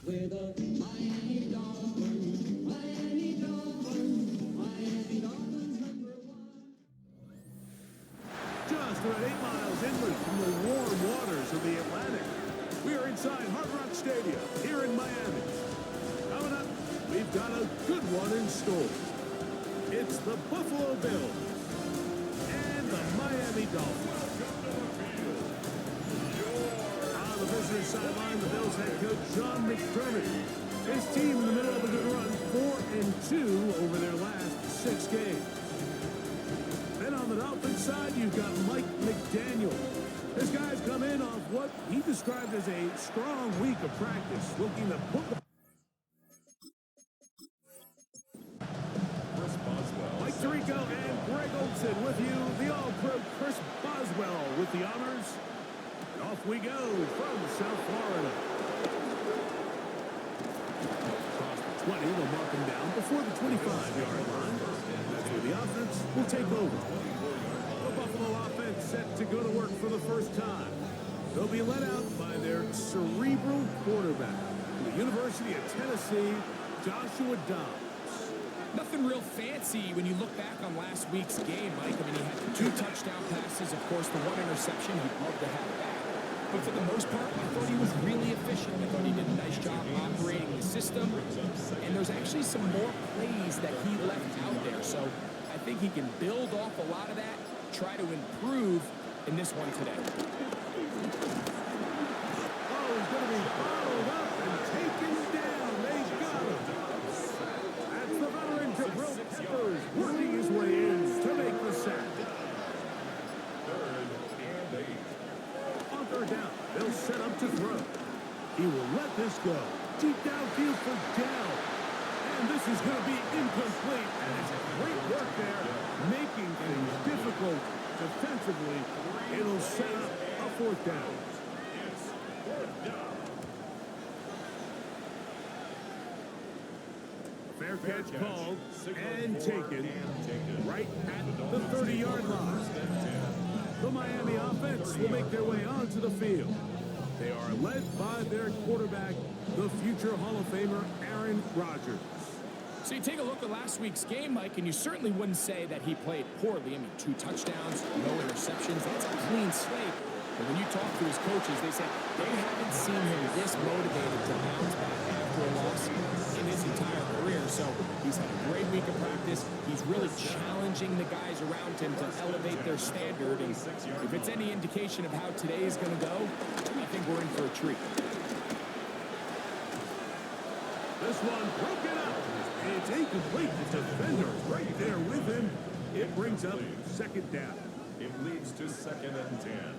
We're the Miami Dolphins, Miami Dolphins, Miami Dolphins #1. Just about 8 miles inland from the warm waters of the Atlantic, we are inside Hard Rock Stadium here in Miami. Coming up, we've got a good one in store. It's the Buffalo Bills and the Miami Dolphins. On the visitor's sideline, the Bills head coach Sean McDermott. His team in the middle of a good run, 4-2 over their last 6 games. Then on the Dolphins side, you've got Mike McDaniel. This guy's come in off what he described as a strong week of practice, looking to put the... Mike Tirico and Greg Olson with you. The All-Pro Chris Boswell with the honors. And off we go from South Florida. Across the 20, they'll mark him down before the 25-yard line. That's where the offense will take over. The Buffalo offense set to go to work for the first time. They'll be led out by their cerebral quarterback, from the University of Tennessee, Joshua Dobbs. Nothing real fancy when you look back on last week's game, Mike. I mean, he had 2 touchdown passes, of course, the 1 interception. He'd love to have that. But for the most part, I thought he was really efficient. I thought he did a nice job operating the system. And there's actually some more plays that he left out there. So I think he can build off a lot of that, try to improve in this one today. Oh, he's going to be followed up and taken down. They got him. That's the veteran Jabril Peppers working his way in to make the sack. 3rd and 8. On 3rd down, they'll set up to throw. He will let this go. Deep downfield for Dell. And this is going to be incomplete. And it's great work there, making things difficult defensively. It'll set up a 4th down. It's 4th down. Fair catch called and taken right at the 30-yard line. The Miami offense will make their way onto the field. They are led by their quarterback, the future Hall of Famer, Aaron Rodgers. So you take a look at last week's game, Mike, and you certainly wouldn't say that he played poorly. I mean, 2 touchdowns, no interceptions. That's a clean slate. But when you talk to his coaches, they said they haven't seen him this motivated to bounce back after a loss in his entire career. So he's had a great week of practice. He's really challenging the guys around him to elevate their standard. And if it's any indication of how today is going to go, I think we're in for a treat. This one broken up. It's incomplete. The defender right there with him. It brings up 2nd down. It leads to 2nd and 10.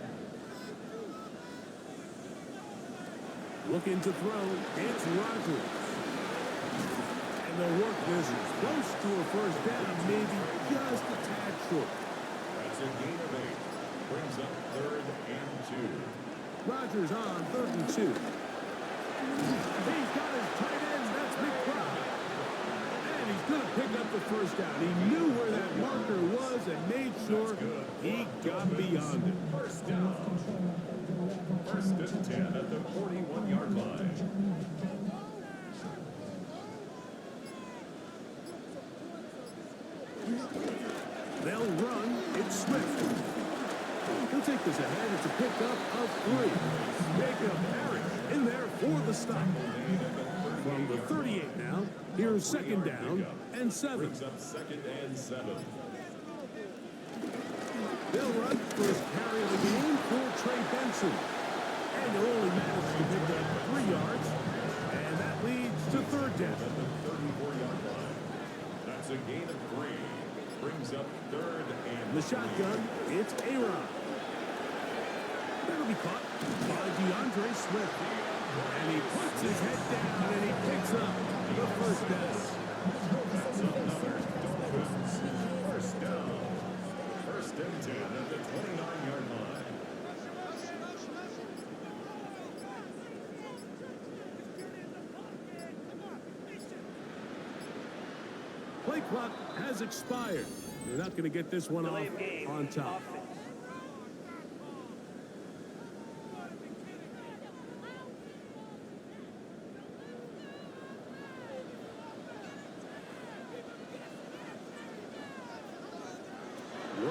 Looking to throw, it's Rodgers. And they'll work this close to a 1st down, maybe just a tad short. That's a gain of 8. Brings up 3rd and 2. Rodgers on 3rd and 2. He's got his tight end, that's McBride. And he's going to pick up the 1st down. He knew where that marker was and made sure he got beyond it. 1st down. 1st and 10 at the 41-yard line. They'll run. It's Swift. He'll take this ahead. It's a pickup of 3. Jacob Harris in there for the stop. From the 38 now, here's 2nd down and 7. Brings up 2nd and 7. They'll run first carry of the game for Trey Benson. And they'll only manage to pick up 3 yards. And that leads to 3rd down. At the 34-yard line. That's a gain of 3. Brings up 3rd and The shotgun, it's A-Rod. That'll be caught by DeAndre Swift. And he puts his head down and he picks up the 1st down. That's another Dolphins 1st down. 1st and 10 at the 29-yard line. Play clock has expired. They're not going to get this one off on top.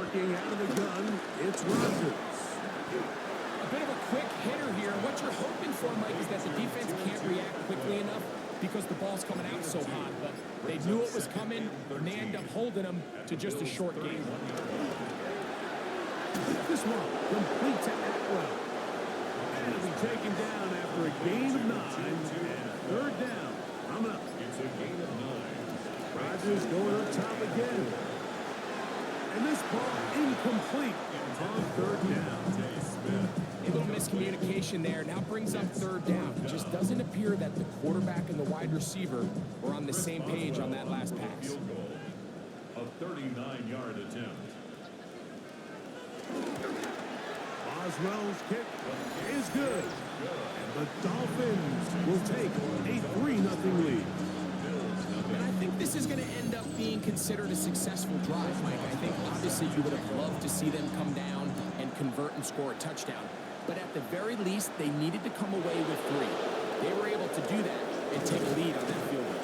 working out of the gun. It's Rodgers. A bit of a quick hitter here. What you're hoping for, Mike, is that the defense can't react quickly enough because the ball's coming out so hot. But they knew it was coming, and they end up holding them to just a short game. This one complete to Atwell. And it'll be taken down after a gain of 9 and third down. Coming up. It's a gain of 9. Rodgers going up top again. And this ball incomplete on third down. A little miscommunication there. Now brings up third down. It just doesn't appear that the quarterback and the wide receiver were on the same page on that last pass. Field goal. A 39-yard attempt. Boswell's kick is good. And the Dolphins will take a 3-0 lead. And I think this is going to end up being considered a successful drive, Mike. I think obviously you would have loved to see them come down and convert and score a touchdown. But at the very least, they needed to come away with 3. They were able to do that and take a lead on that field goal.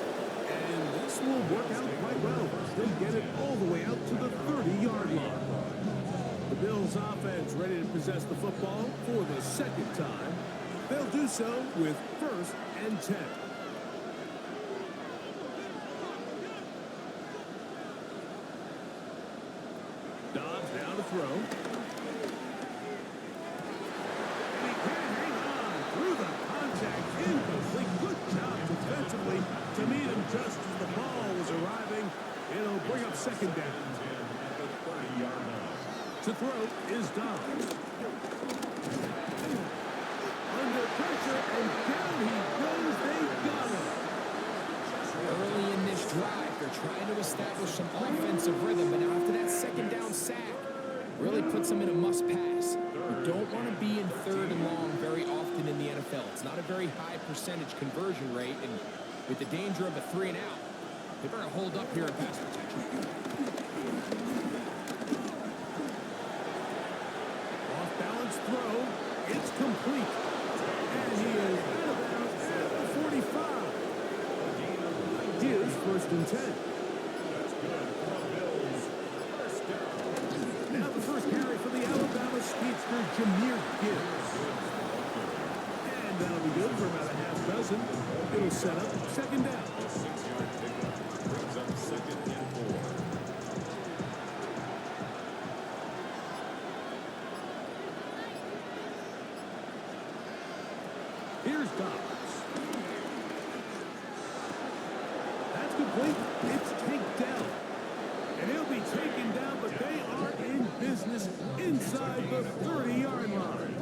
And this will work out quite well as they get it all the way out to the 30-yard line. The Bills offense ready to possess the football for the second time. They'll do so with 1st and 10. Dobbs down to throw. And he can't hang on through the contact. Incomplete. Good job defensively to meet him just as the ball was arriving. It'll bring up second down. At the 30-yard line. To throw is Dobbs. Under pressure, and down he goes. They got him. Early in this drive, they're trying to establish some offensive rhythm, but now after that second down sack, really puts them in a must pass. You don't want to be in third and long very often in the NFL. It's not a very high percentage conversion rate, and with the danger of a 3 and out, they better hold up here in pass protection. Off balance throw. It's complete. And he is out of bounds at the 45. Here's 1st and 10. That's good for the Bills. First down. Now the first carry for the Alabama speedster, Jahmyr Gibbs. And that'll be good for about a half dozen. It'll set up second down. A 6-yard pickup brings up 2nd and 4. Here's Dobbs. That's complete. It's takedown. And he'll be taken down, but they are in business inside the 30-yard line.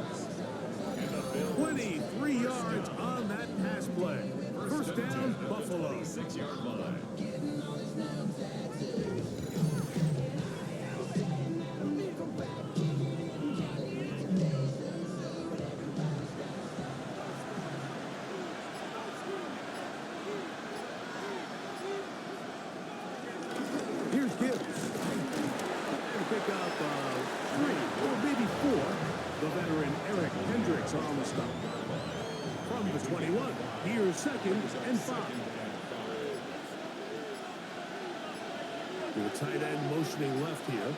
23 yards on that pass play. First down, Buffalo. 6-yard line. Here's Gibbs. And pick up 3 or maybe 4. The veteran Eric Hendricks on the stop. From the 21, here's 2nd and 5. The tight end motioning left here.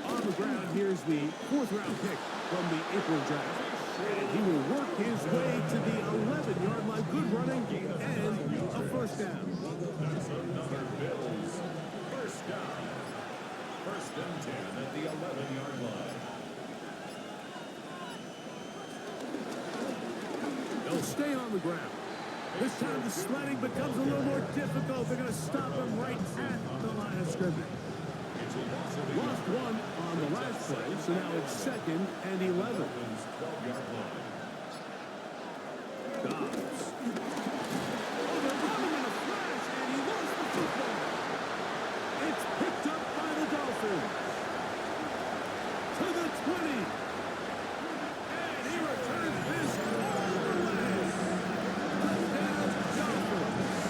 On the ground, here's the 4th-round pick from the April draft. And he will work his way to the 11-yard line. Good running and a first down. That's another Bills. First down. 1st and 10 at the 11-yard line. They'll stay on the ground. This time the sledding becomes a little more difficult. They're going to stop him right at the line of scrimmage. Lost 1 on the last play, so now it's 2nd and 11. 12-yard line. Dobbs. Oh, they're running in a flash, and he lost the football. It's picked up by the Dolphins. To the 20. And he returns this all the way. Touchdown, Dolphins.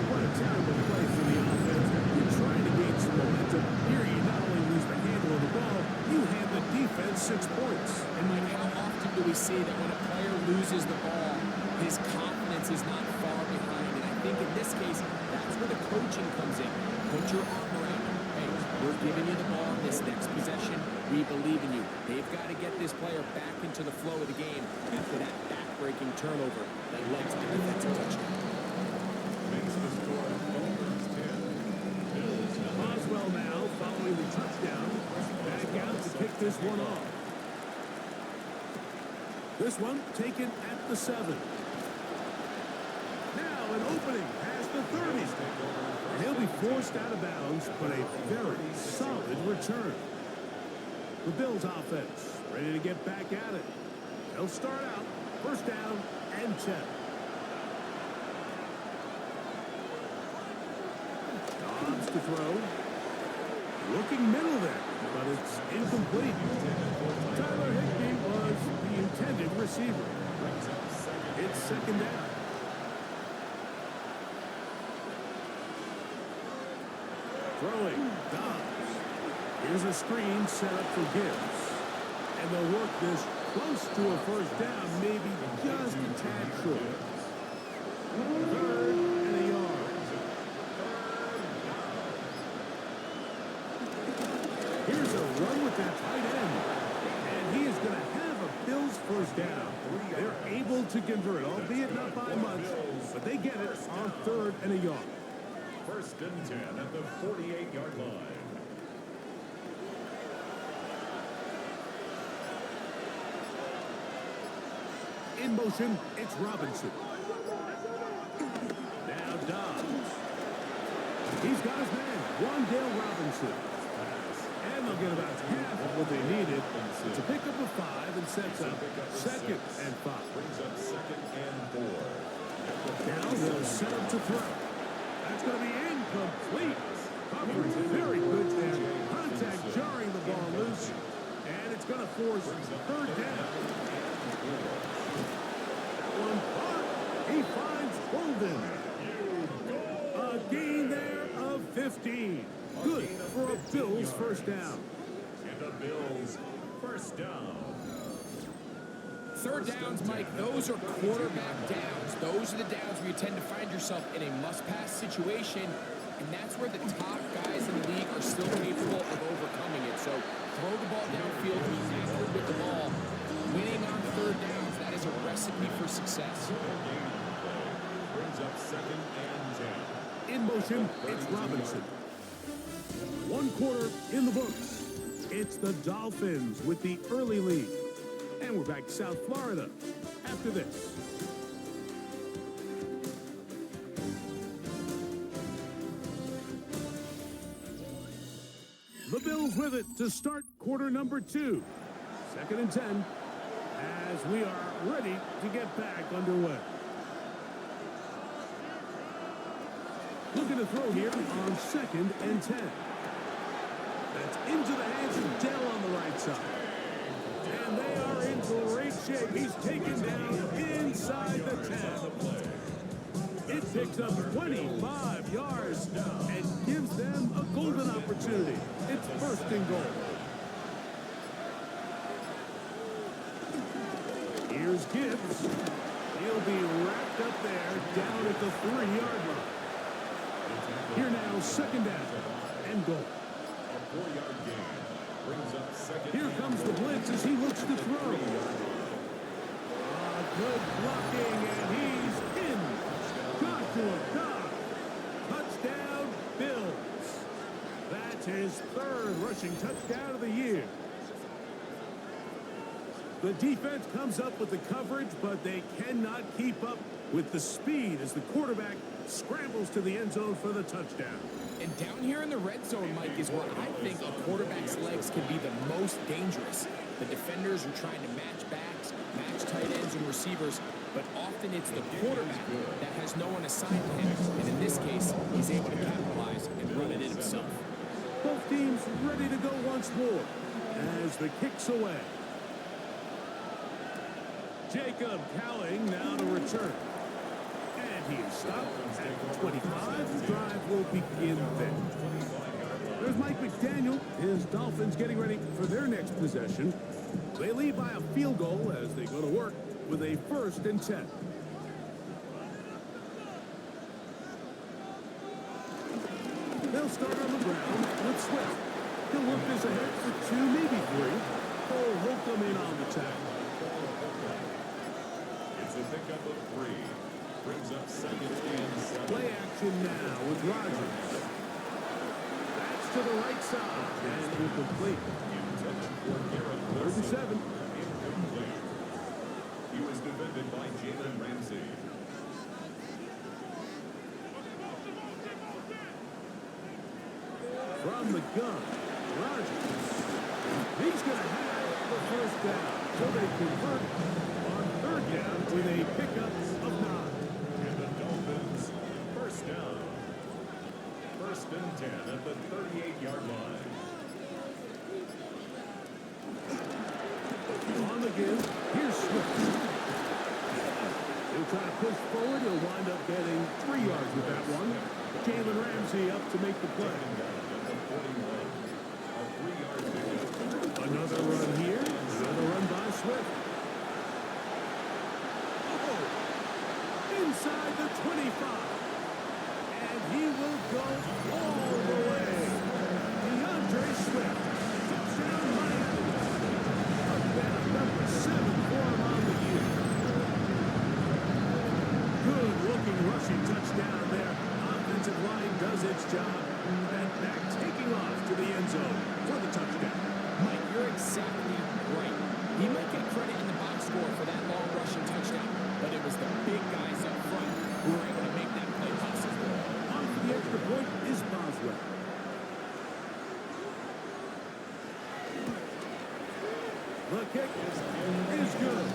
What a terrible play for the offense. You're trying to gain some momentum. Here you not only lose the handle of the ball, you hand the defense 6 points. And Mike, how often do we see that when a player loses the ball, his confidence is not far behind? And I think in this case, that's where the coaching comes in. Put your arm around him. Hey, we're giving you the ball on this next possession. We believe in you. They've got to get this player back into the flow of the game after that back-breaking turnover that led to the defensive touchdown. Makes the score Dolphins 10. Bills 9. Boswell now following the touchdown. Back out to kick this one off. This one taken at the 7. Now an opening past the 30. And he'll be forced out of bounds, but a very solid return. The Bills offense ready to get back at it. They'll start out first down and 10. Dobbs to throw. Looking middle there, but it's incomplete. Tyler Higbee was the intended receiver. It's second down. Throwing, Dobbs. Here's a screen set up for Gibbs. And they'll work this close to a first down, maybe just a tad short. Third and a yard. Here's a run with that tight end. And he is going to have a Bills first down. They're able to convert, albeit not by much, but they get it on third and a yard. First and 10 at the 48-yard line. In motion, it's Robinson. Now Dobbs. He's got his man, Wandale Robinson. And they'll get about half of what they needed to pick up a 5 and sets up second and 5. Brings up second and 4. Now they'll set up to throw. That's going to be incomplete. Coverage very good there. Contact jarring the ball loose. And it's going to force third down. That one caught. He finds Golden. A gain there of 15. Good for a Bills first down. And the Bills first down. Third downs, Mike, those are quarterback downs. Those are the downs where you tend to find yourself in a must-pass situation, and that's where the top guys in the league are still capable of overcoming it. So throw the ball downfield, be accurate with the ball. Winning on third downs, that is a recipe for success. Brings up second and 10. In motion, it's Robinson. 1 quarter in the books. It's the Dolphins with the early lead. And we're back to South Florida after this. The Bills with it to start quarter number 2. Second and 10 as we are ready to get back underway. Looking to throw here on second and 10. That's into the hands of Dell on the right side. And they are in great shape. He's taken down inside the 10. It picks up 25 yards and gives them a golden opportunity. It's first and goal. Here's Gibbs. He'll be wrapped up there down at the 3-yard line. Here now, second down and goal. A 4-yard gain. Brings up second. Here comes the blitz as he looks to throw. Good blocking, and he's in. Got to a dot. Touchdown, Bills. That's his third rushing touchdown of the year. The defense comes up with the coverage, but they cannot keep up with the speed as the quarterback scrambles to the end zone for the touchdown. And down here in the red zone, Mike, is where I think a quarterback's legs can be the most dangerous. The defenders are trying to match backs, match tight ends and receivers, but often it's the quarterback that has no one assigned to him. And in this case, he's able to capitalize and run it in himself. Both teams ready to go once more as the kick's away. Jacob Cowling now to return. And he is stopped at 25. The drive will begin then. There's Mike McDaniel. His Dolphins getting ready for their next possession. They lead by a field goal as they go to work with a first and 10. They'll start on the ground with Swift. He'll work this ahead for 2, maybe 3. Cole will come in on the tackle. It's a pickup of 3. Brings up 2nd and 7. Play action now with Rodgers. That's to the right side, and will complete. Intended for Garrett 3rd and 7. Incomplete. He was defended by Jalen Ramsey. From the gun, Rodgers. He's going to have the first down. So they convert on 3rd down with a pickup of 9. And the Dolphins, first down. 1st and 10 at the 38-yard line. On the give, here's Swift. He'll try to push forward. He'll wind up getting 3 yards with that one. Jalen Ramsey up to make the play. Another run here. Another run by Swift. Oh, inside the 25. And he will go all the way. DeAndre Swift. Touchdown Miami. Touchdown number 7 for him on the year. Good looking rushing touchdown there. Offensive line does its job. And back taking off to the end zone for the touchdown. Mike, you're exactly right. He might get credit in the box score for that long rushing touchdown, but it was the big guys up front who were able to make that play possible. On for the extra point is Boswell. The kick is good.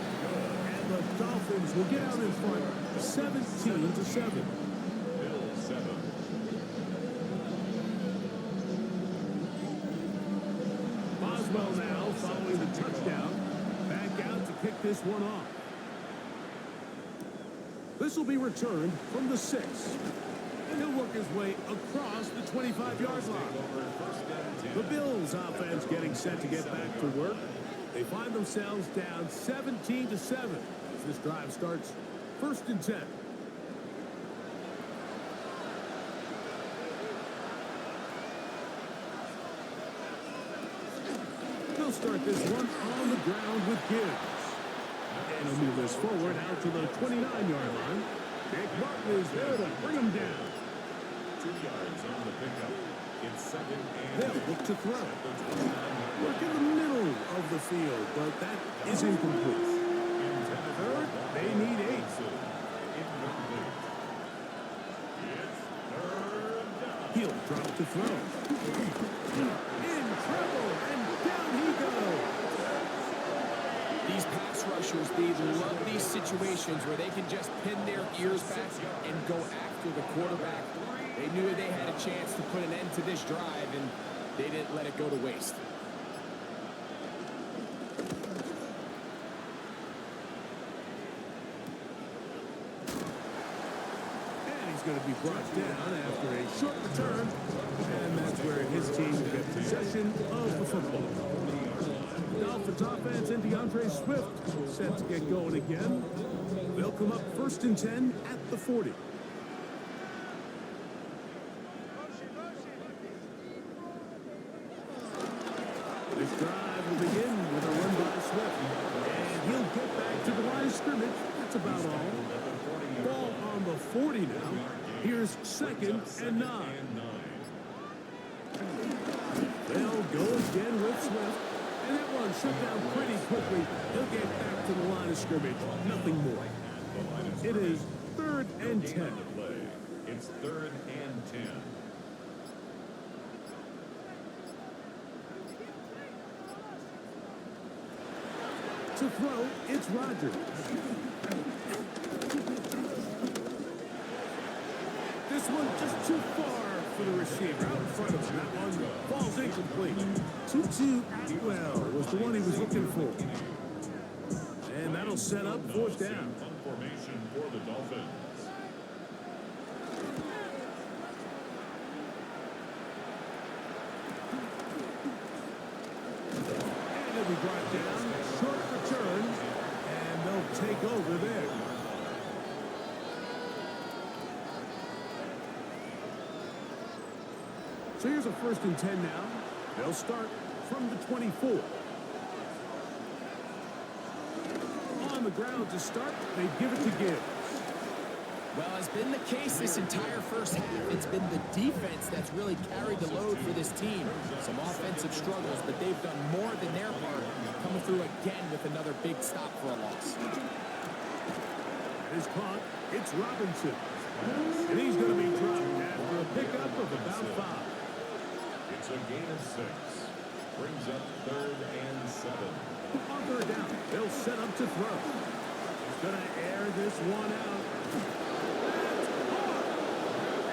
And the Dolphins will get out in front 17-7. Bills 7. Boswell now following the touchdown. Back out to kick this one off. This will be returned from the 6. And he'll work his way across the 25-yard line. The Bills offense getting set to get back to work. They find themselves down 17-7 as this drive starts 1st and 10. They'll start this one on the ground with Gibbs. And he'll move this forward out to the 29-yard line. Nick Martin is there to bring him down. 2 yards on the pickup. It's 2nd and They'll look to throw. Work in the middle of the field, but that is incomplete. 3rd, they need 8. Incomplete. It's 3rd down. He'll drop to throw. In trouble, and down he goes. These pass rushers, they love these situations where they can just pin their ears back and go after the quarterback. They knew they had a chance to put an end to this drive, and they didn't let it go to waste. And he's going to be brought down after a short return. And that's where his team will get possession of the football. Dolphins offense and DeAndre Swift set to get going again. They'll come up 1st and 10 at the 40. This drive will begin with a run by Swift. And he'll get back to the line of scrimmage. That's about all. Ball on the 40 now. Here's 2nd and 9. They'll go again with Swift. And that one shut down pretty quickly. He'll get back to the line of scrimmage. Nothing more. It is 3rd and 10. It's 3rd and 10. To throw, it's Rodgers. This one just too far for the receiver. Out in front of him. That one falls incomplete. Tutu Atwell was the one he was looking for. And that'll set up 4th down. Formation for the Dolphins. And he'll be brought down. Short return. And they'll take over there. So here's a 1st and 10 now. They'll start from the 24. On the ground to start, they give it to Gibbs. Well, has been the case this entire first half. It's been the defense that's really carried the load for this team. Some offensive struggles, but they've done more than their part, coming through again with another big stop for a loss. It is caught. It's Robinson. And he's going to be dropped after a pickup of about 5. It's a gain of 6. Brings up 3rd and 7. On 3rd down, they'll set up to throw. He's going to air this one out. That's hard.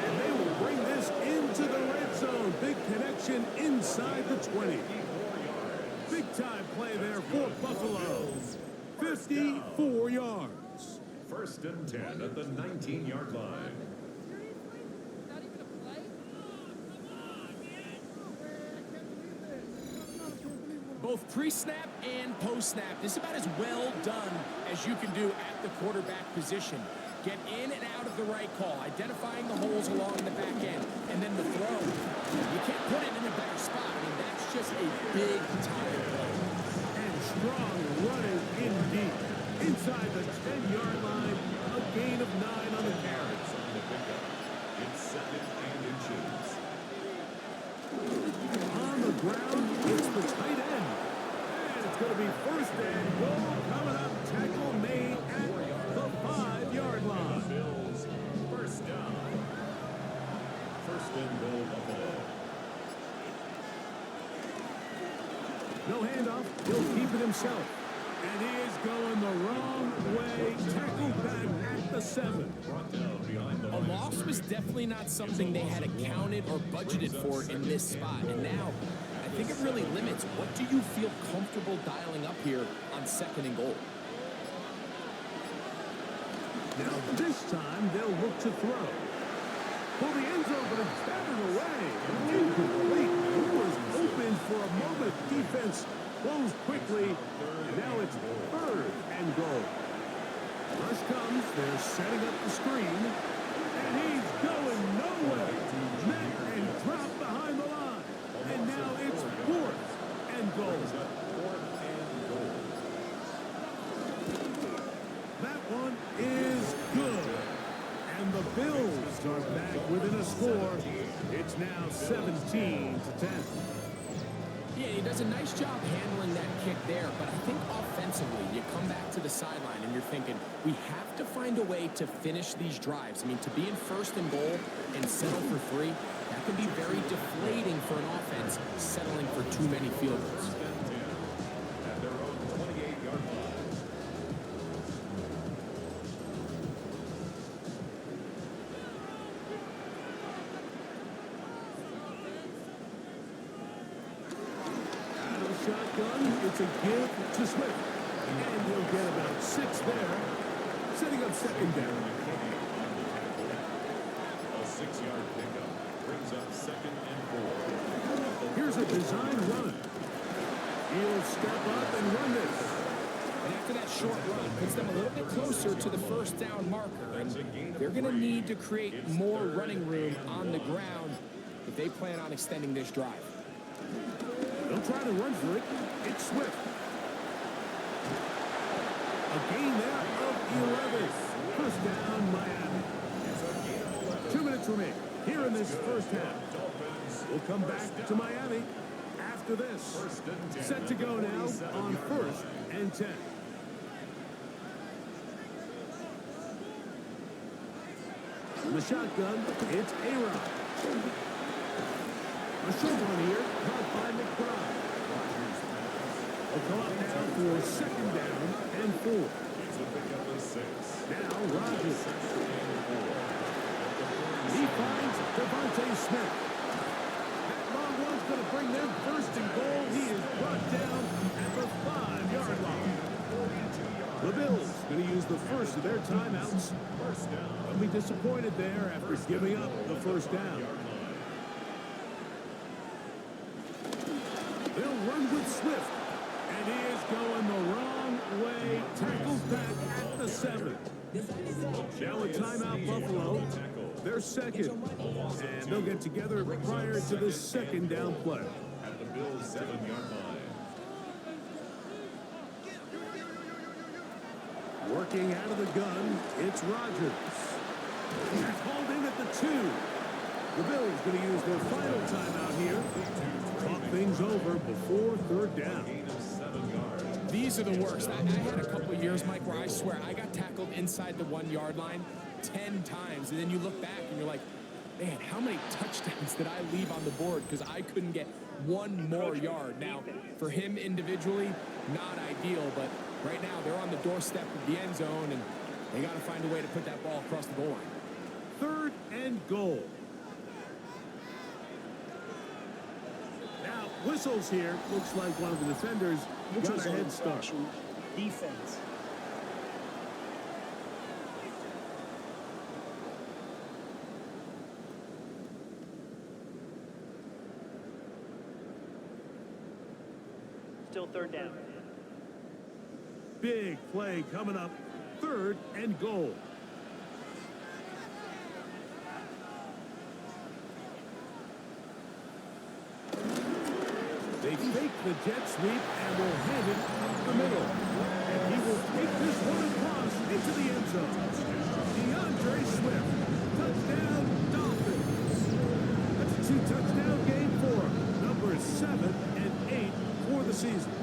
And they will bring this into the red zone. Big connection inside the 20. Big time play there for Buffalo. 54 yards. 1st and 10 at the 19-yard line. Both pre-snap and post-snap, this is about as well done as you can do at the quarterback position. Get in and out of the right call, identifying the holes along the back end, and then the throw. You can't put it in a better spot. I mean, that's just a big-time play. And strong running indeed. Inside the 10-yard line, a gain of 9 on the carry. It's 2nd and inches. On the ground, it's the tight end. And it's going to be 1st and goal coming up. Tackle made at the 5-yard line. Bills, 1st down. 1st and goal, Buffalo. No handoff. He'll keep it himself. And he is going the wrong way. Tackled back at the 7. Brought down behind the A loss was definitely not something they had accounted or budgeted for in this spot. And now, I think it really limits what do you feel comfortable dialing up here on 2nd and goal. Now this time they'll look to throw. Well, the end zone, but it's batted away. Incomplete. He was open for a moment. Defense closed quickly. And now it's 3rd and goal. Rush comes. They're setting up the screen. And he's going nowhere. Met and dropped behind the line. And now it's 4th and goal. That one is good. And the Bills are back within a score. It's now 17-10. Yeah, he does a nice job handling that kick there, but I think offensively, you come back to the sideline and you're thinking, we have to find a way to finish these drives. I mean, to be in 1st and goal and settle for 3, that can be very deflating for an offense settling for too many field goals. At their own 28-yard line. Shotgun, it's a give to Swift. And he'll get about 6 there, setting up 2nd down. A 6-yard pickup brings up 2nd and 4. Here's a design run. He'll step up and run this. And after that short run, puts them a little bit closer to the 1st down marker. And they're going to need to create more running room on the ground if they plan on extending this drive. They'll try to run for it. It's Swift. A gain there of 11. 1st down, Miami. 2 minutes remain here in this first half. We'll come back to Miami after this. Set to go now on 1st and 10. In the shotgun, it's A-Rod. A short one here, caught by McBride. Will come up now for 2nd down and 4. It's a pickup of 6. Now Rodgers. He finds Devontae Smith. That long one's going to bring them 1st and goal. He is brought down at the 5-yard line. The Bills going to use the first of their timeouts. They'll be disappointed there after giving up the 1st down. They'll run with Swift. And he is going the wrong way. Tackles back at the 7. Now a timeout, Buffalo. their second. And they'll get together prior to the second down play. At the Bills' 7-yard line. Working out of the gun, it's Rodgers. He's called in at the 2. The Bills going to use their final timeout here. Talk things over before third down. Gain of 7 yards. These are the worst. I had a couple of years, Mike, where I swear I got tackled inside the 1-yard line 10 times. And then you look back and you're like, man, how many touchdowns did I leave on the board because I couldn't get one more yard? Now, for him individually, not ideal, but right now they're on the doorstep of the end zone, and they got to find a way to put that ball across the goal line. Third and goal. Now, whistles here. Looks like one of the defenders got a head start. Defense. Still third down. Big play coming up. Third and goal. They fake the jet sweep and will hand it up the middle. And he will take this one across into the end zone. DeAndre Swift. Touchdown, Dolphins. That's a 2-touchdown game for him. Numbers 7 and 8 for the season.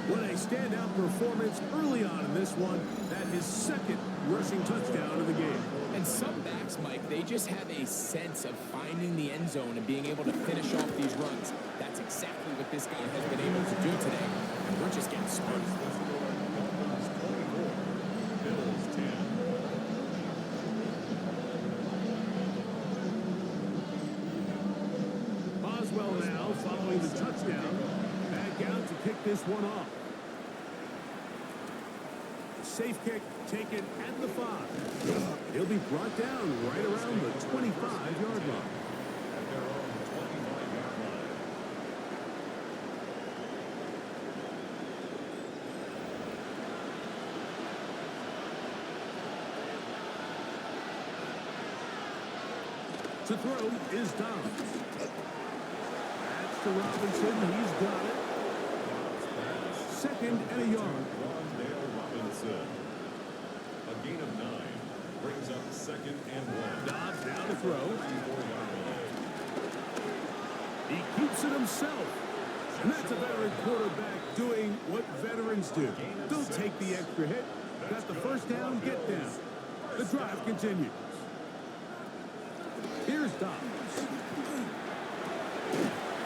What a standout performance early on in this one. That is second rushing touchdown of the game. And some backs, Mike, they just have a sense of finding the end zone and being able to finish off these runs. That's exactly what this guy has been able to do today. And we're just getting started. Dolphins 24, Bills 10. Boswell now following the touchdown. Back out to kick this one off. Safe kick taken at the 5. He'll be brought down right around the 25-yard line. At their own 25-yard line. To throw is Dobbs. That's to Robinson. He's got it. Second and a yard. Robinson. A gain of 9 brings up second and 1. Dobbs now to throw. 34-yard line. He keeps it himself. And that's a veteran quarterback doing what veterans do. Don't take the extra hit. Got the first down, get down. The drive continues. Here's Dobbs.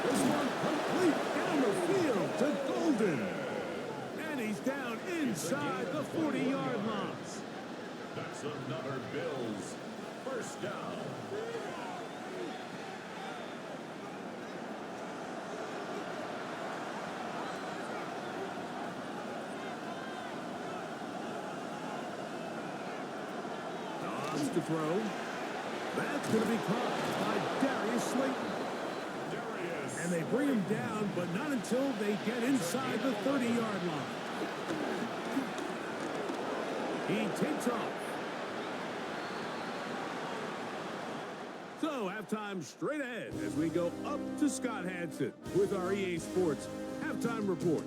This one complete down the field to Golden. And he's down inside the 40-yard line. That's another Bills first down. Dobbs to throw. That's going to be caught by Darius Slayton. And they bring him down, but not until they get inside the 30-yard line. He takes off. So, halftime straight ahead as we go up to Scott Hansen with our EA Sports Halftime Report.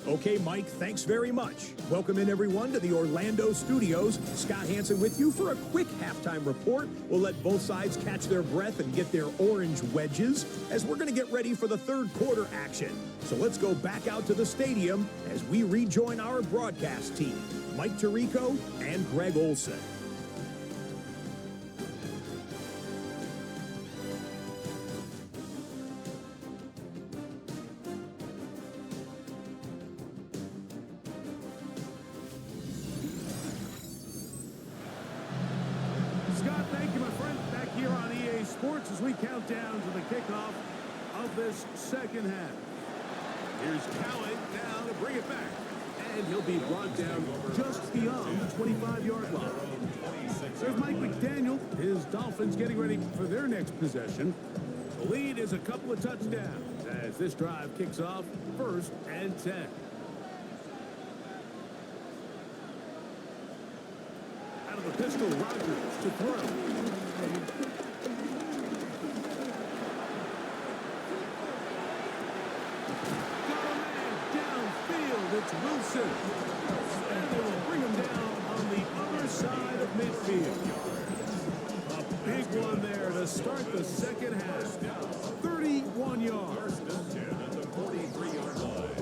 Okay, Mike, thanks very much. Welcome in, everyone, to the Orlando studios. Scott Hansen with you for a quick halftime report. We'll let both sides catch their breath and get their orange wedges as we're going to get ready for the third quarter action. So let's go back out to the stadium as we rejoin our broadcast team, Mike Tirico and Greg Olson. As we count down to the kickoff of this second half. Here's Cowan now to bring it back. And he'll be brought down just beyond the 25-yard line. There's Mike McDaniel. His Dolphins getting ready for their next possession. The lead is a couple of touchdowns as this drive kicks off 1st and 10. Out of The pistol Rodgers to throw. Got a man downfield. It's Wilson. And they will bring him down on the other side of midfield. A big one there to start the second half. 31 yards. First and 10 at the 43-yard line.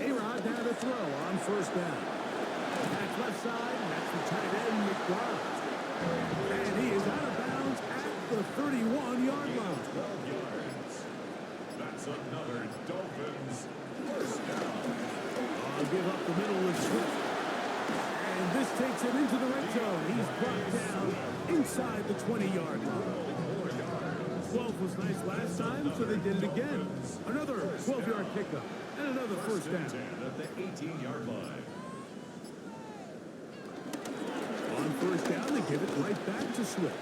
A-Rod now to throw on first down. Back left side, that's the tight end, McDonald. And he is out of bounds at the 31-yard line. 12 yards. That's another Dolphins first down. I'll give up the middle with Swift. And this takes him into the red zone. He's brought down inside the 20-yard line. 12 was nice last time, so they did it again. Another 12-yard pickup and another first down. 10 at the 18-yard line. On first down, they give it right back to Swift.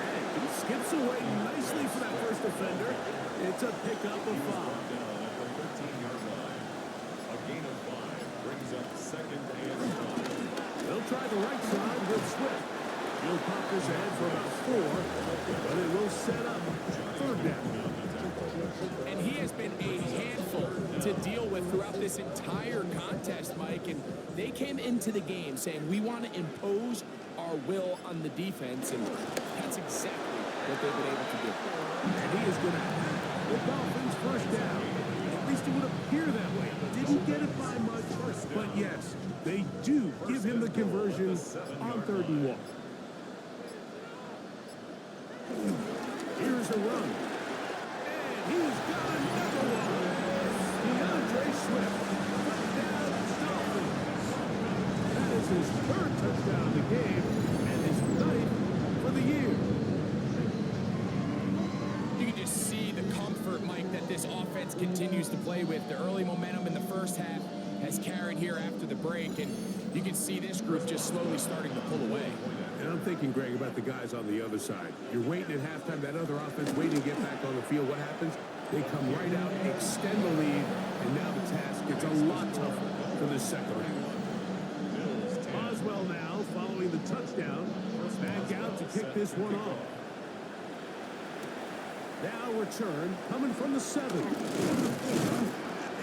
And he skips away nicely for that first defender. It's a pickup of 5. Down at the 13-yard line. A gain of 5 brings up second and 5. They'll try the right side with Swift. He'll pop this ahead for about 4, but it will set up third down. And he has been a handful to deal with throughout this entire contest, Mike. And they came into the game saying, we want to impose our will on the defense. And that's exactly what they've been able to do. And he is going to have the Dolphins first down. At least it would appear that way. Didn't get it by much, but yes, they do give him the conversion on 3rd and 1. Here's a run. And he's got another one. DeAndre Swift. Touchdown, Dolphins. That is his 3rd touchdown of the game and his 9th for the year. You can just see the comfort, Mike, that this offense continues to play with. The early momentum in the first half has carried here after the break, and you can see this group just slowly starting to pull away. And I'm thinking, Greg, about the guys on the other side. You're waiting at halftime, that other offense waiting to get back on the field. What happens? They come right out, extend the lead, and now the task gets a lot tougher for the second half. Boswell now, following the touchdown, back out to kick this one off. Now return, coming from the 7.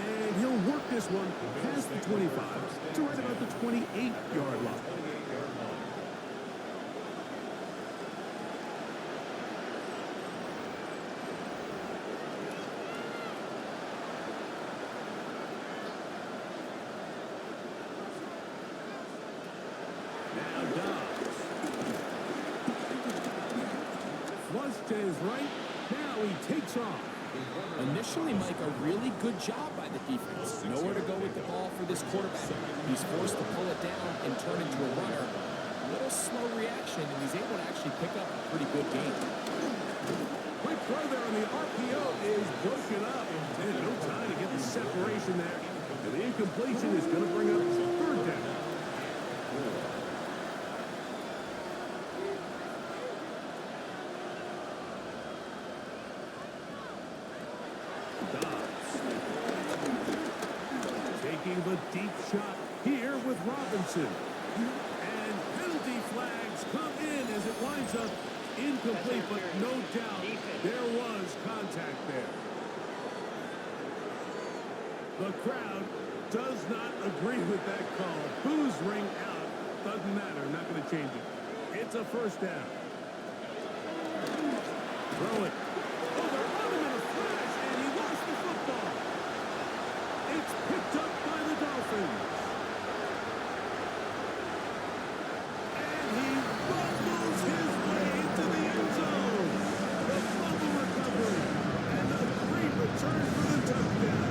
And he'll work this one past the 25 to right about the 28-yard line. To his right, now he takes off. Initially, Mike, a really good job by the defense. Nowhere to go with the ball for this quarterback. He's forced to pull it down and turn into a runner. A little slow reaction, and he's able to actually pick up a pretty good game. Quick throw there on the RPO is broken up. And no time to get the separation there. And the incompletion is going to bring up third down. The deep shot here with Robinson. And penalty flags come in as it winds up incomplete, but no doubt there was contact there. The crowd does not agree with that call. Boos ring out. Doesn't matter. Not going to change it. It's a first down. Throw it. Oh, they're on him in a flash, and he lost the football. It's picked up by the Dolphins. And he fumbles his way into the end zone. The fumble recovery. And a great return for the touchdown.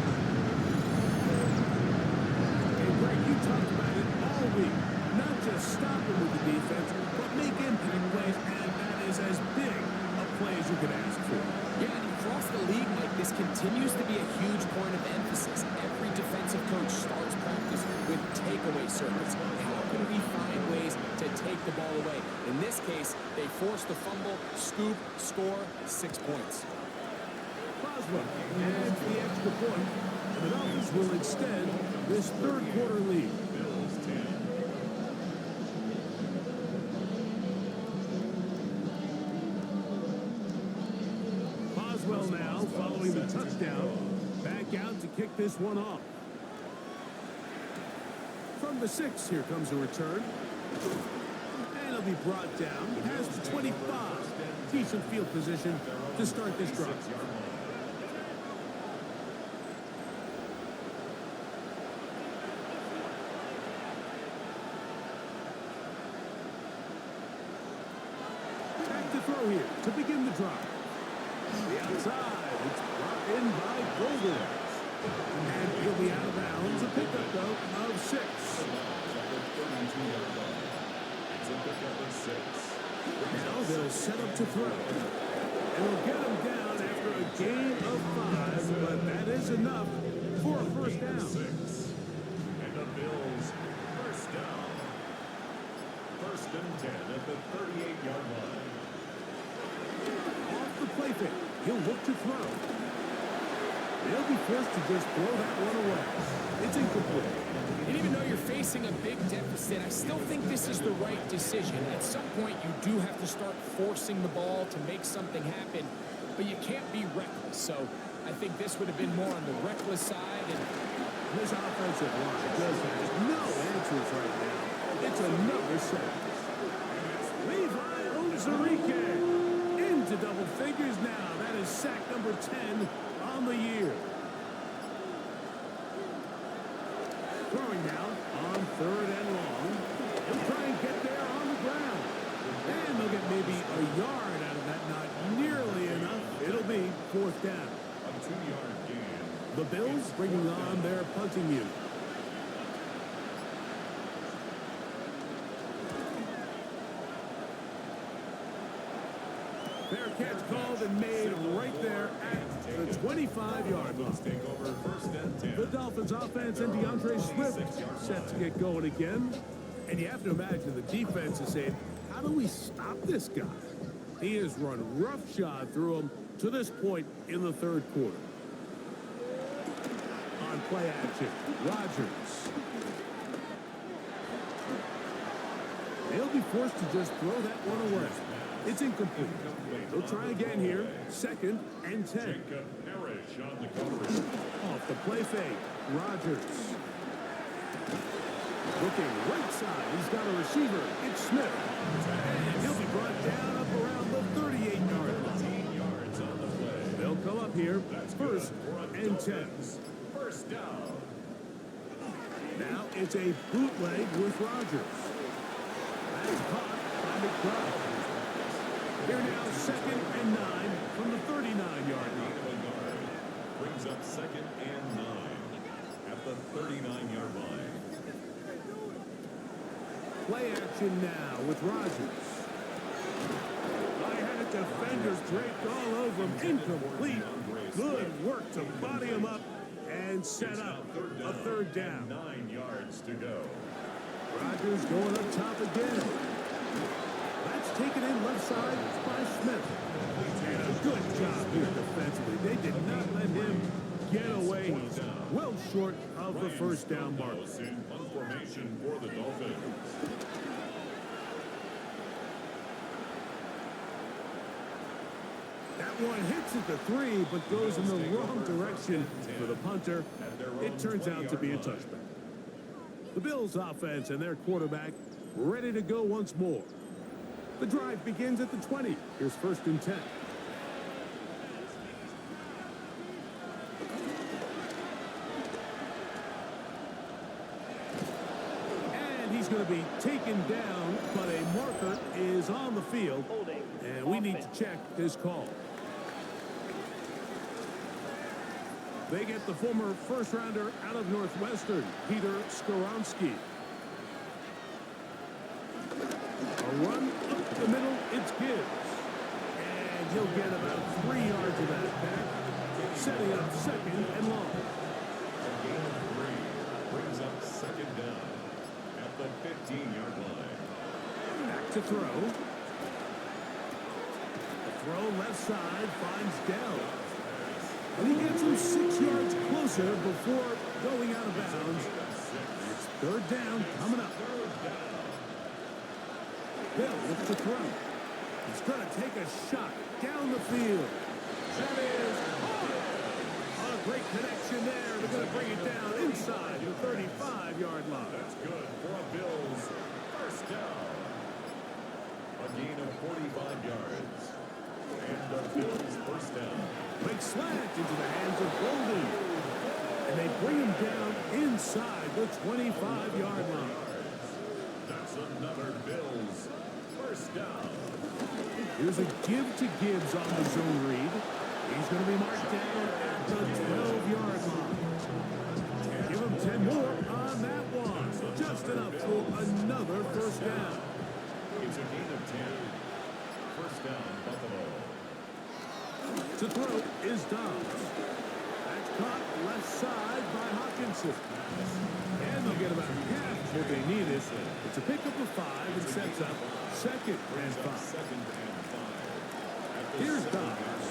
Hey, Greg, you talked about it all week. Not just stopping with the defense, but make impact plays, and that is as big a play as you could ask for. Yeah, and across the league, Mike, this continues to be a huge point of emphasis. Every defensive coach starts practice with takeaway circuits. How can we find ways to take the ball away. In this case, they forced the fumble, scoop, score, 6 points. Boswell adds the extra point. The Dolphins will extend this third quarter lead. Bills 10. Boswell now following the touchdown. Back out to kick this one off. From the 6, here comes a return. And it'll be brought down past the 25. Decent field position to start this drive. Back to throw here to begin the drive. The outside, it's brought in by Golden. And he'll be out of bounds. A pickup, though, of 6. Now they'll set up to throw. And they'll get him down after a gain of 5, but that is enough for a first down. And the Bills, first down. First and 10 at the 38-yard line. Off the play fake, he'll look to throw. They'll be forced to just throw that one away. It's incomplete. And even though you're facing a big deficit, I still think this is the right decision. At some point, you do have to start forcing the ball to make something happen, but you can't be reckless. So I think this would have been more on the reckless side. And This offensive line just has no answers right now. It's another sack. Levi Onwuzurike into double figures now. That is sack number 10 on the year. Throwing now on 3rd and long. He'll try and get there on the ground. And they'll get maybe a yard out of that. Not nearly enough. It'll be 4th down. A 2-yard gain. The Bills bringing on their punting unit. Fair catch called and made right there at the 25-yard line. Take over first and 10. The Dolphins offense and DeAndre Swift set to get going again. And you have to imagine the defense is saying, how do we stop this guy? He has run roughshod through him to this point in the 3rd quarter. On play action, Rodgers. They'll be forced to just throw that one away. It's incomplete. They'll try again here. 2nd and 10. Jacob Parrish on the coverage. Off the play fake, Rodgers. Looking right side, he's got a receiver. It's Smith. And he'll be brought down up around the 38-yard line. 15 yards on the play. They'll come up here. That's 1st good. and 10. First down. Now it's a bootleg with Rodgers. That's caught by McBride. Here now, 2nd and 9 from the 39-yard line. Brings up 2nd and 9 at the 39-yard line. Play action now with Rodgers. I had a defender draped all over him. Incomplete. Good work to body him up and set up a 3rd down. 9 yards to go. Rodgers going up top again. That's taken in left side by Smith. And a good job here defensively. They did not let him get away. He's well short of the first down mark. In punt formation for the Dolphins. That one hits at the 3, but goes in the wrong direction for the punter. It turns out to be a touchback. The Bills offense and their quarterback ready to go once more. The drive begins at the 20. Here's 1st and 10. And he's going to be taken down, but a marker is on the field. And we need to check his call. They get the former first-rounder out of Northwestern, Peter Skoronski. A run up the middle, it's Gibbs. And he'll get about 3 yards of that back, setting up 2nd and long. A gain of 3 brings up 2nd down at the 15-yard line. to throw. The throw left side finds Dell. And he gets him 6 yards closer before going out of bounds. It's third down coming up. Bill looks to throw. He's going to take a shot down the field. That is on a great connection there. They're going to bring it down inside the 35-yard line. That's good for a Bills first down. A gain of 45 yards. And the Bills first down. Big slant into the hands of Golden. And they bring him down inside the 25-yard line. That's another Bills first down. Here's a give to Gibbs on the zone read. He's going to be marked down at the 12-yard line. Give him 10 more on that one. Just enough for another first down. It's a gain of 10. First down, Buffalo. To throw is Dobbs. That's caught left side by Hawkinson. And they'll get about half what they needed. It's a pickup of 5 and sets up second and 5. Second and 5. Here's Dobbs.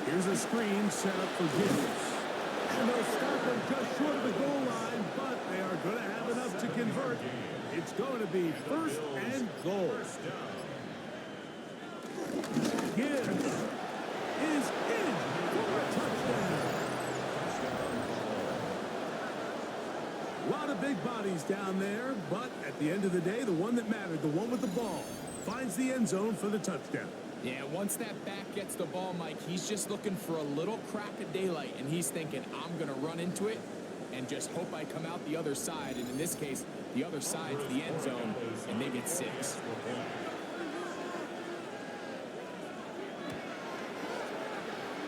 Here's a screen set up for Gibbs. And they'll stop him just short of the goal line, but they are going to have enough to convert. It's going to be first and goal. Gibbs is in for a touchdown. A lot of big bodies down there, but at the end of the day, the one that mattered, the one with the ball, finds the end zone for the touchdown. Yeah, once that back gets the ball, Mike, he's just looking for a little crack of daylight, and he's thinking, I'm going to run into it and just hope I come out the other side. And in this case, the other side's the end zone, and they get 6.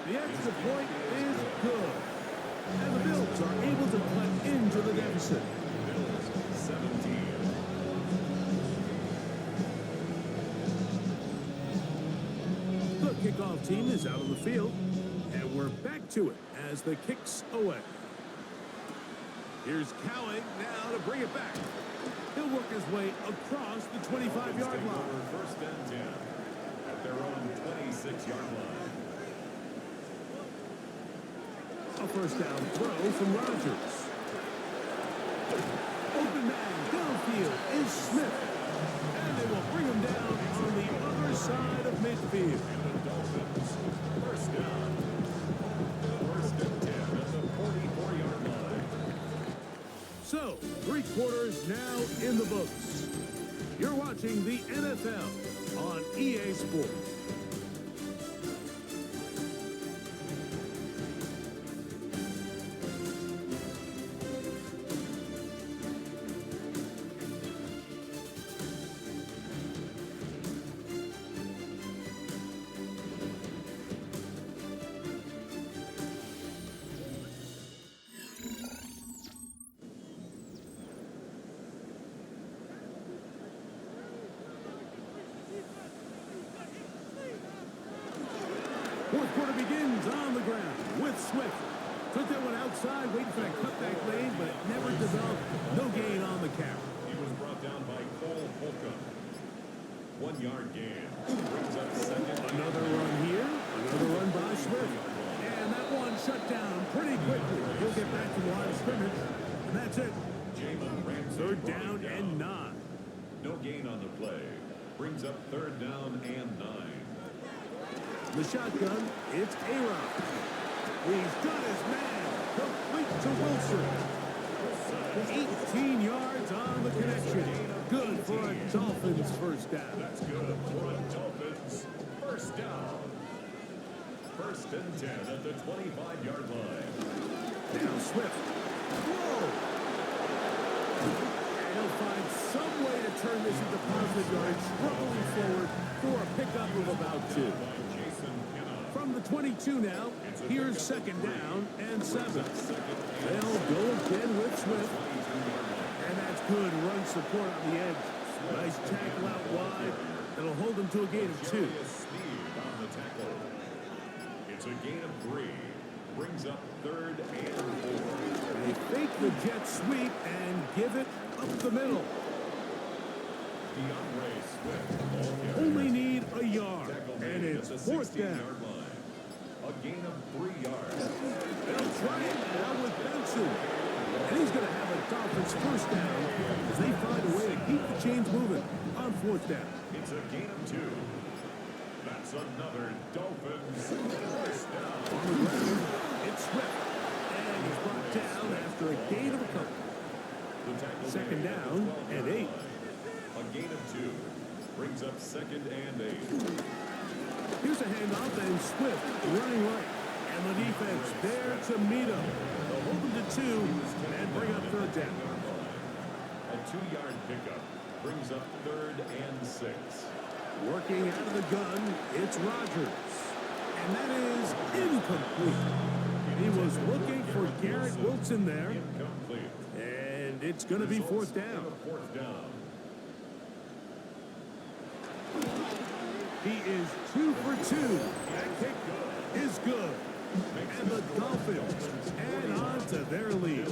The extra point is good. And the Bills are able to cut into the deficit. Bills 17. The kickoff team is out on the field, and we're back to it as the kick's away. Here's Cowing now to bring it back. He'll work his way across the 25-yard line. First and 10 at their own 26-yard line. A first down throw from Rodgers. Open man downfield is Smith. And they will bring him down on the other side of midfield. The Dolphins first down. First and 10 at the 44-yard line. So, 3 quarters now in the books. You're watching the NFL on EA Sports. Fourth quarter begins on the ground with Swift. Took that one outside, waiting for that cutback lane, but it never developed. No gain on the carry. He was brought down by Cole Holcomb. 1 yard gain. Brings up second. Another run here. Another run by Swift. And that one shut down pretty quickly. He'll get back to the line of scrimmage. And that's it. Jalen Ramsey. Third down and 9. No gain on the play. Brings up third down and 9. The shotgun, it's A-Rod. He's got his man. Complete to Wilson. 18 yards on the connection. Good for a Dolphins first down. That's good for a Dolphins first down. First and 10 at the 25-yard line. Now Swift. Whoa! And he'll find some way to turn this into positive yards, struggling forward for a pickup of about 2. From the 22 now, here's second down and 7. They'll go again with Swift. And that's good run support on the edge. Nice tackle out wide. That'll hold them to a gain of 2. On the tackle. It's a gain of 3. Brings up third and 4. They fake the jet sweep and give it up the middle. Only need a yard, and it's fourth down. A gain of 3 yards. They'll try it now with Benson. And he's going to have a Dolphins first down as they find a way to keep the chains moving on fourth down. It's a gain of 2. That's another Dolphins first down. On the ground, it's Swift. And he's brought down after a gain of a couple. Second down and 8. A gain of 2. Brings up second and 8. Here's a handoff, and Swift running right. And the defense there to meet him. They'll hold him to 2 and bring up third down. A 2-yard pickup brings up third and 6. Working out of the gun, it's Rodgers. And that is incomplete. He was looking for Garrett Wilson there. Incomplete. And it's going to be fourth down. Fourth down. He is 2 for 2. That kick is good. And the Dolphins add on to their lead.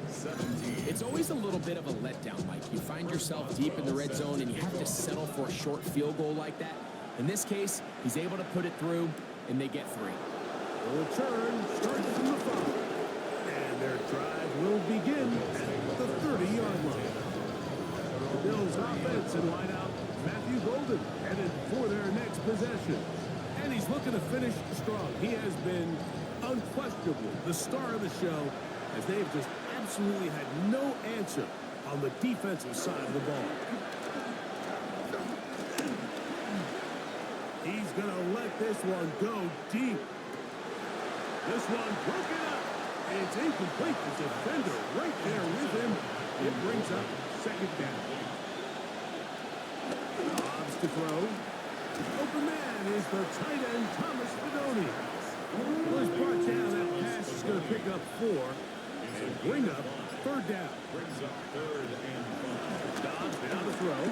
17. It's always a little bit of a letdown, Mike. You find yourself deep in the red zone and you have to settle for a short field goal like that. In this case, he's able to put it through, and they get 3. The return starts from the 5. And their drive will begin at the 30-yard line. The Bills offense and wideout Matthew Golden headed for their next possession. And he's looking to finish strong. He has been unquestionably the star of the show as they have just absolutely had no answer on the defensive side of the ball. He's going to let this one go deep. This one broken up. And it's incomplete. The defender right there with him. It brings up second down. Dobbs to throw. Open man is the tight end, Thomas Fedoni. Was brought down. That pass is going to pick up 4 and bring up third down. Brings up third and 5. Dobbs down to throw.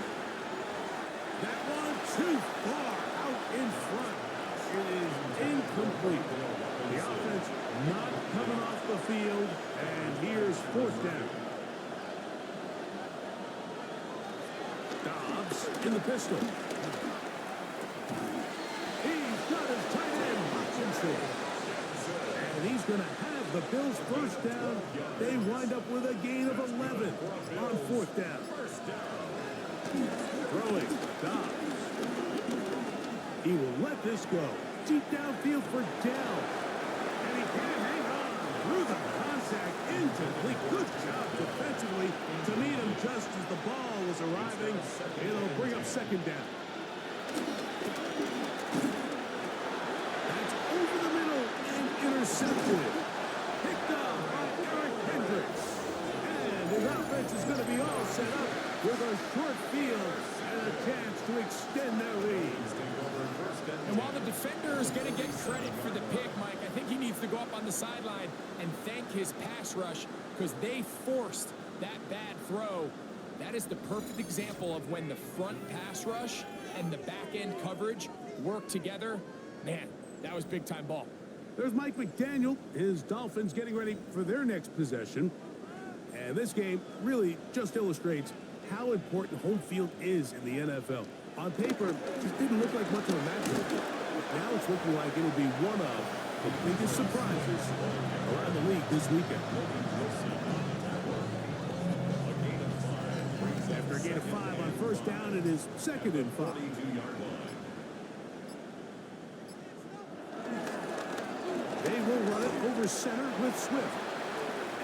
That one too far out in front. It is incomplete. The offense not coming off the field, and here's fourth down. Dobbs in the pistol. He's got his tight end, Hutchinson. And he's going to have the Bills first down. They wind up with a gain of 11 on fourth down. Throwing, Dobbs. He will let this go. Deep downfield for Dell. And he can't hang on through the contact. Incomplete. Good job defensively to meet him just as the ball was arriving. It'll bring up second down. That's over the middle and intercepted. Picked up by Eric Hendricks. And his offense is going to be all set up with a short field and a chance to extend their lead. And while the defender is going to get credit for the pick, Mike, I think he needs to go up on the sideline and thank his pass rush because they forced that bad throw. That is the perfect example of when the front pass rush and the back end coverage work together. Man, that was big-time ball. There's Mike McDaniel. His Dolphins getting ready for their next possession. And this game really just illustrates how important home field is in the NFL. On paper, it didn't look like much of a matchup. Now it's looking like it'll be one of the biggest surprises around the league this weekend. After a gain of 5 on first down, it is second and 5. They will run it over center with Swift.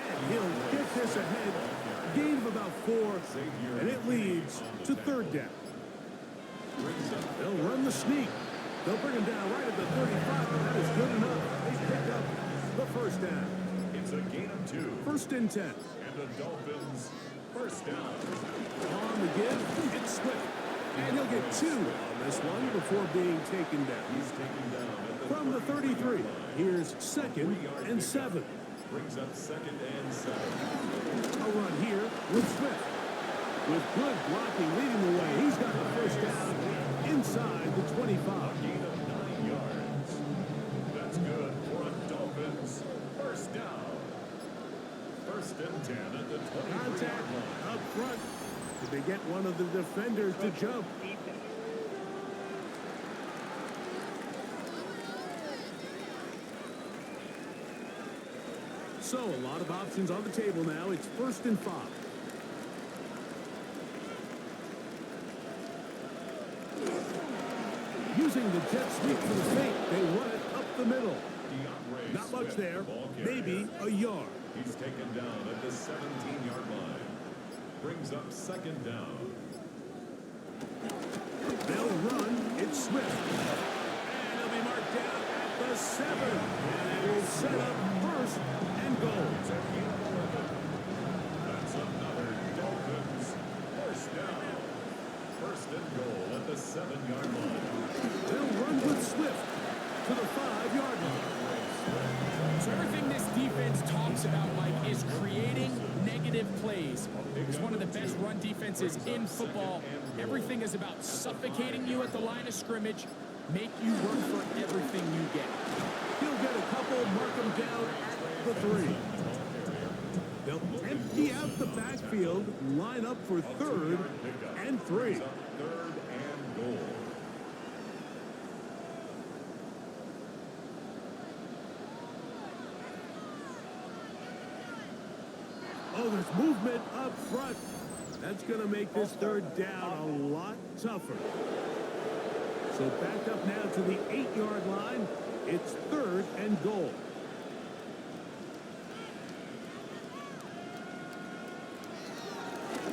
And he'll get this ahead. Gain of about 4, and it leads to third down. They'll run the sneak. They'll bring him down right at the 35, and that is good enough. They pick up the first down. It's a gain of 2. First and 10. And the Dolphins first down. On the give, it's Swift. And he'll get 2 on this one before being taken down. He's taken down at the From the 33, here's second and 7. Brings up second and 7. A run here with Swift. With good blocking leading the way, he's got the first down inside the 25. Gain of 9 yards. That's good for a Dolphins first down. First and 10 at the 23. Contact up front. The They get one of the defenders to jump. So, a lot of options on the table now. It's 1st and 5. Using the jet sweep for the fake, they run it up the middle. Not much there, maybe a yard. He's taken down at the 17-yard line. Brings up 2nd down. They'll run, it's Swift. And he'll be marked down at the 7. And it will set up 1st and goal. That's another Dolphins 1st down. 1st and goal at the 7-yard line. They'll run with Swift to the 5-yard line. So everything this defense talks about, Mike, is creating negative plays. It's one of the best run defenses in football. Everything is about suffocating you at the line of scrimmage, make you work for everything you get. He'll get a couple, mark them down at the 3. They'll empty out the backfield, line up for 3rd and 3. 3rd and goal. Oh, there's movement up front. That's going to make this 3rd down a lot tougher. So back up now to the 8-yard line. It's 3rd and goal.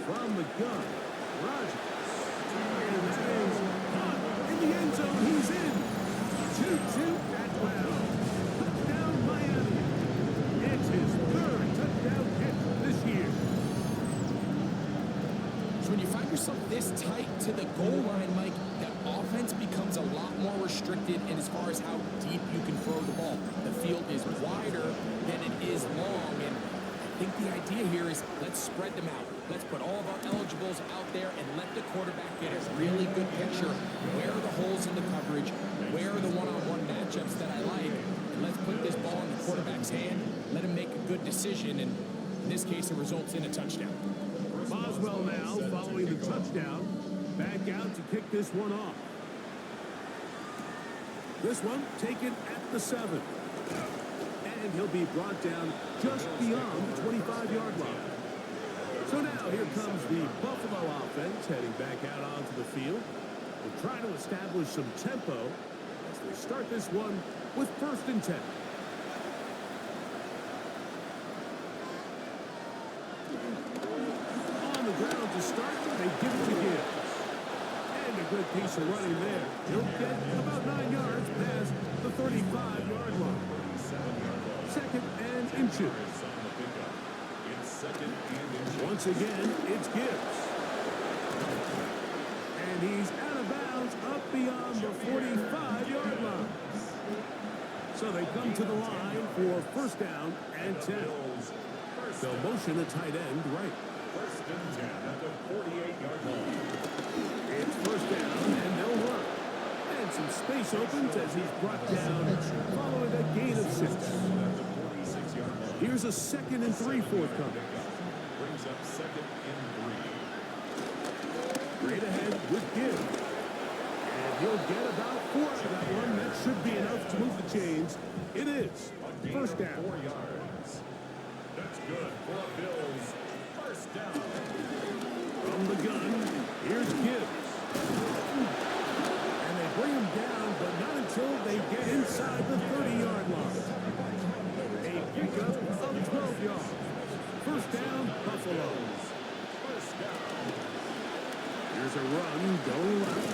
From the gun, Rodgers. And this is caught in the end zone. He's in. 2-2 at 12. Touchdown, Miami. It's his 3rd touchdown catch this year. So when you find yourself this tight to the goal line, Mike, the offense becomes a lot more restricted in as far as how deep you can throw the ball. The field is wider than it is long, and I think the idea here is let's spread them out. Let's put all of our eligibles out there and let the quarterback get a really good picture. Where are the holes in the coverage? Where are the one-on-one matchups that I like? And let's put this ball in the quarterback's hand. Let him make a good decision, and in this case, it results in a touchdown. Boswell now following the touchdown. Back out to kick this one off. This one taken at the 7. And he'll be brought down just beyond the 25-yard line. So now here comes the Buffalo offense heading back out onto the field. They're trying to establish some tempo as they start this one with 1st and 10. On the ground to start, they give it to Gibbs. And a good piece of running there. He'll get about 9 yards past the 35-yard line. 2nd and inches. Once again, it's Gibbs. And he's out of bounds up beyond the 45-yard line. So they come to the line for 1st down and 10. They'll motion a tight end right. 1st and 10 at the 48-yard line. It's 1st down, and they'll run. And some space opens as he's brought down following a gain of 6. Here's a 2nd and 3 forthcoming. Brings up 2nd and 3. Straight ahead with Gibbs. And he'll get about 4 out of that one. That should be enough to move the chains. It is. 1st down. 4 yards. That's good for a Bills 1st down. From the gun, here's Gibbs. And they bring him down, but not until they get inside the 30-yard line. A pickup of 12 yards. 1st down, Buffalo. 1st down. Here's a run, going left.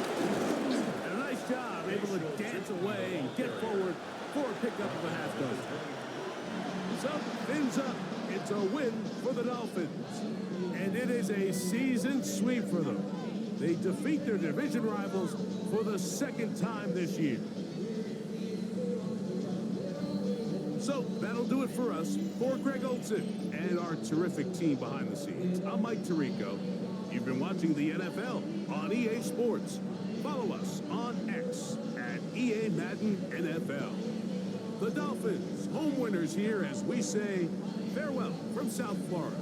And a nice job, able to dance away and get forward for a pickup of a half dozen. So, fins up. It's a win for the Dolphins. And it is a season sweep for them. They defeat their division rivals for the 2nd time this year. So, that'll do it for us. For Greg Olson and our terrific team behind the scenes, I'm Mike Tirico. You've been watching the NFL on EA Sports. Follow us on X at EA Madden NFL. The Dolphins, home winners here as we say farewell from South Florida.